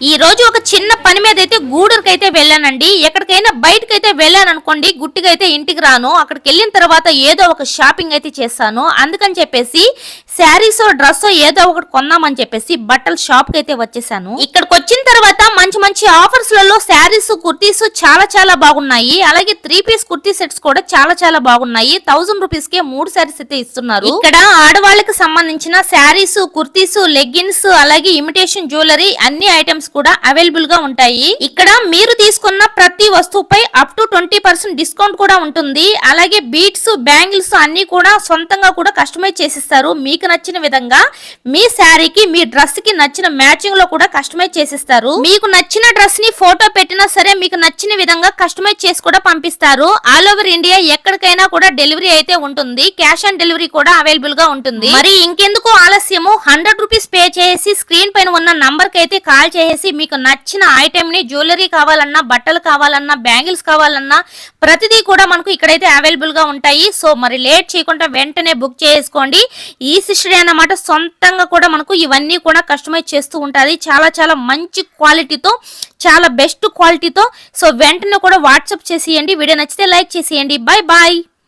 ఈ రోజు ఒక చిన్న పని మీద అయితే గూడూరుకి అయితే వెళ్ళానండి. ఎక్కడికైనా బయటకు అయితే వెళ్ళాను అనుకోండి, గుట్టిగా అయితే ఇంటికి రాను. అక్కడికి వెళ్ళిన తర్వాత ఏదో ఒక షాపింగ్ అయితే చేస్తాను. అందుకని చెప్పేసి శారీస్ డ్రెస్ ఏదో ఒకటి కొందామని చెప్పేసి బట్టల షాప్ కి అయితే వచ్చేసాను. ఇక్కడికి వచ్చిన తర్వాత మంచి మంచి ఆఫర్స్ లలో శారీస్ కుర్తీస్ చాలా బాగున్నాయి. అలాగే 3 పీస్ కుర్తీ సెట్స్ కూడా చాలా బాగున్నాయి. 1000 రూపీస్ కే 3 శారీస్ అయితే ఇస్తున్నారు. ఇక్కడ ఆడవాళ్ళకి సంబంధించిన శారీస్, కుర్తీస్, లెగ్గిన్స్, అలాగే ఇమిటేషన్ జ్యువెలరీ అన్ని ఐటమ్స్ కూడా అవైలబుల్ గా ఉంటాయి. ఇక్కడ మీరు తీసుకున్న ప్రతి వస్తువుపై అప్ టు 20% డిస్కౌంట్ కూడా ఉంటుంది. అలాగే బీట్స్, బ్యాంగిల్స్ అన్ని కూడా సొంతంగా కూడా కస్టమైజ్ చేసిస్తారు. మీకు నచ్చిన విధంగా మీ శారీకి, మీ డ్రెస్ కి నచ్చిన మ్యాచింగ్ లో కూడా కస్టమైజ్ చేసిస్తారు. మీకు నచ్చిన డ్రెస్ ని ఫోటో పెట్టినా సరే మీకు నచ్చిన విధంగా కస్టమైజ్ చేసి కూడా పంపిస్తారు. ఆల్ ఓవర్ ఇండియా ఎక్కడికైనా కూడా డెలివరీ అయితే ఉంటుంది. క్యాష్ ఆన్ డెలివరీ కూడా అవైలబుల్ గా ఉంటుంది. మరి ఇంకెందుకు ఆలస్యము, 100 రూపీస్ పే చేసి స్క్రీన్ పైన ఉన్న నంబర్ కి అయితే కాల్ చేసి మీకు నచ్చిన ఐటమ్ ని, జ్యువెలరీ కావాలన్నా, బట్టలు కావాలన్నా, బ్యాంగిల్స్ కావాలన్నా ప్రతిదీ కూడా మనకు ఇక్కడైతే అవైలబుల్ గా ఉంటాయి. సో మరి లేట్ చేయకుండా వెంటనే బుక్ చేసుకోండి. ఈ సిస్టరీ అన్నమాట సొంతంగా కూడా మనకు ఇవన్నీ కూడా కస్టమైజ్ చేస్తూ ఉంటుంది. చాలా మంచి క్వాలిటీతో, చాలా బెస్ట్ క్వాలిటీతో. సో వెంటనే కూడా వాట్సాప్ చేసేయండి. వీడియో నచ్చితే లైక్ చేసేయండి. Bye bye.